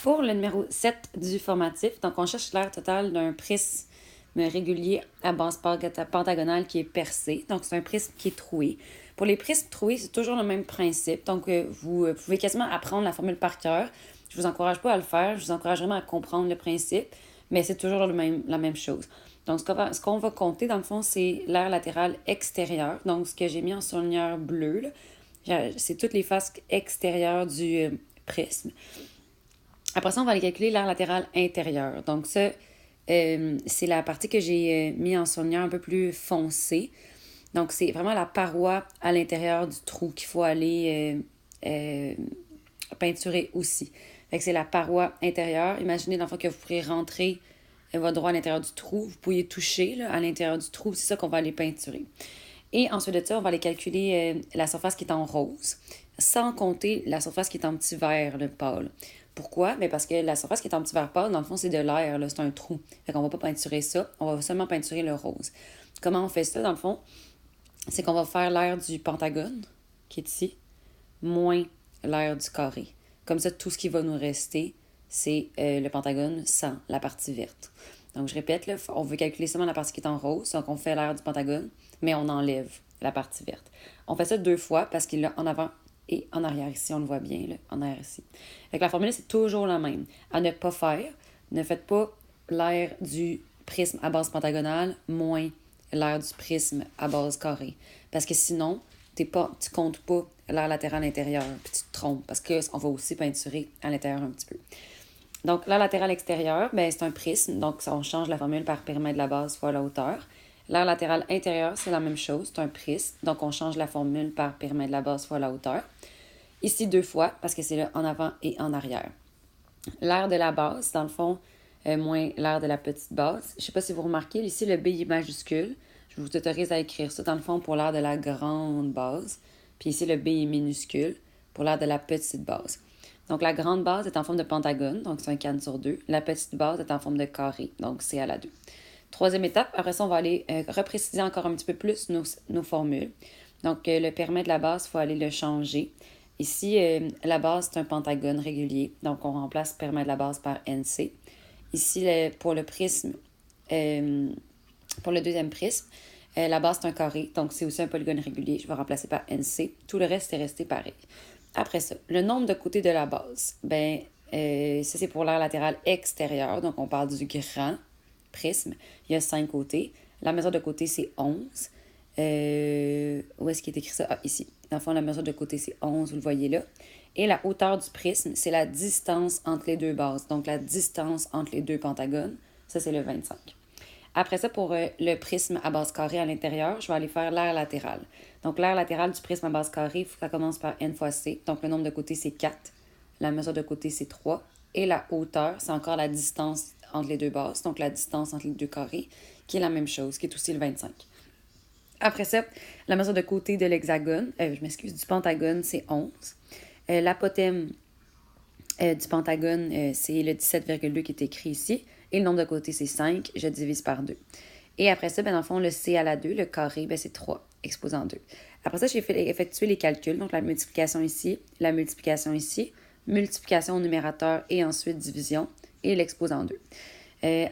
Pour le numéro 7 du formatif, donc on cherche l'aire totale d'un prisme régulier à base pentagonale qui est percé. Donc, c'est un prisme qui est troué. Pour les prismes troués, c'est toujours le même principe. Donc, vous pouvez quasiment apprendre la formule par cœur. Je ne vous encourage pas à le faire. Je vous encourage vraiment à comprendre le principe, mais c'est toujours la même chose. Donc, ce qu'on va compter, dans le fond, c'est l'aire latérale extérieure. Donc, ce que j'ai mis en surligneur bleu, là, c'est toutes les faces extérieures du prisme. Après ça, on va aller calculer l'aire latérale intérieure. Donc, ça, c'est la partie que j'ai mis en surligneur un peu plus foncé. Donc, c'est vraiment la paroi à l'intérieur du trou qu'il faut aller peinturer aussi. Fait que c'est la paroi intérieure. Imaginez, dans le fond, que vous pourrez rentrer votre doigt à l'intérieur du trou. Vous pouvez toucher là, à l'intérieur du trou. C'est ça qu'on va aller peinturer. Et ensuite de ça, on va aller calculer la surface qui est en rose, sans compter la surface qui est en petit vert, le pâle. Pourquoi? Bien parce que la surface qui est en petit vert pâle, dans le fond, c'est de l'air, c'est un trou. Fait qu'on va pas peinturer ça, on va seulement peinturer le rose. Comment on fait ça, dans le fond? C'est qu'on va faire l'air du pentagone, qui est ici, moins l'air du carré. Comme ça, tout ce qui va nous rester, c'est le pentagone sans la partie verte. Donc, je répète, là, on veut calculer seulement la partie qui est en rose, donc on fait l'air du pentagone, mais on enlève la partie verte. On fait ça 2 fois parce qu'il est en avant et en arrière ici, on le voit bien, là, en arrière ici. Fait que la formule, c'est toujours la même. À ne pas faire, ne faites pas l'air du prisme à base pentagonale moins l'air du prisme à base carrée. Parce que sinon, tu comptes pas l'air latéral intérieur, puis tu te trompes, parce qu'on va aussi peinturer à l'intérieur un petit peu. Donc, l'air latéral extérieur, ben, c'est un prisme, donc on change la formule par périmètre de la base fois la hauteur. L'air latéral intérieur, c'est la même chose, c'est un prisme, donc on change la formule par périmètre de la base fois la hauteur. Ici, 2 fois, parce que c'est là en avant et en arrière. L'air de la base, dans le fond, moins l'air de la petite base. Je ne sais pas si vous remarquez, ici, le B est majuscule. Je vous autorise à écrire ça, dans le fond, pour l'air de la grande base. Puis ici, le B est minuscule pour l'air de la petite base. Donc, la grande base est en forme de pentagone, donc c'est un canne sur 2. La petite base est en forme de carré, donc c'est à la 2. Troisième étape, après ça, on va aller repréciser encore un petit peu plus nos formules. Donc, le périmètre de la base, il faut aller le changer. Ici, la base, c'est un pentagone régulier, donc on remplace le périmètre de la base par NC. Ici, pour le prisme, pour le deuxième prisme, la base, c'est un carré, donc c'est aussi un polygone régulier. Je vais remplacer par NC. Tout le reste est resté pareil. Après ça, le nombre de côtés de la base, ben, ça c'est pour l'aire latérale extérieure, donc on parle du grand prisme. Il y a 5 côtés. La mesure de côté, c'est 11. Où est-ce qu'il est écrit ça? Ah, ici. Dans le fond, la mesure de côté, c'est 11, vous le voyez là. Et la hauteur du prisme, c'est la distance entre les deux bases. Donc, la distance entre les deux pentagones, ça, c'est le 25. Après ça, pour le prisme à base carrée à l'intérieur, je vais aller faire l'aire latérale. Donc, l'aire latérale du prisme à base carrée, il faut que ça commence par N fois C. Donc, le nombre de côtés, c'est 4. La mesure de côté, c'est 3. Et la hauteur, c'est encore la distance entre les deux bases, donc la distance entre les deux carrés, qui est la même chose, qui est aussi le 25. Après ça, la mesure de côté de l'hexagone, du pentagone, c'est 11. L'apothème du pentagone, c'est le 17,2 qui est écrit ici. Et le nombre de côtés, c'est 5. Je divise par 2. Et après ça, ben, dans le fond, le C à la 2, le carré, ben, c'est 3, exposant 2. Après ça, j'ai effectué les calculs. Donc, la multiplication ici, multiplication au numérateur et ensuite division et l'exposant 2.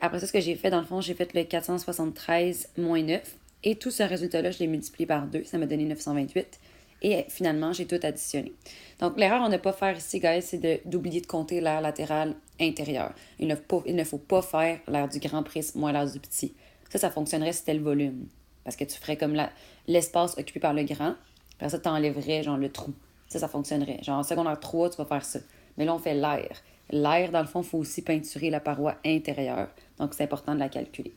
Après ça, ce que j'ai fait, dans le fond, j'ai fait le 473 moins 9. Et tout ce résultat-là, je l'ai multiplié par 2. Ça m'a donné 928. Et finalement, j'ai tout additionné. Donc, l'erreur à ne pas faire ici, guys, c'est d'oublier de compter l'aire latérale intérieure. Il ne faut pas faire l'aire du grand prisme moins l'aire du petit. Ça fonctionnerait si c'était le volume. Parce que tu ferais comme l'espace occupé par le grand. Après ça, tu enlèverais genre le trou. Ça fonctionnerait. Genre en secondaire 3, tu vas faire ça. Mais là, on fait l'air. L'air, dans le fond, il faut aussi peinturer la paroi intérieure. Donc, c'est important de la calculer.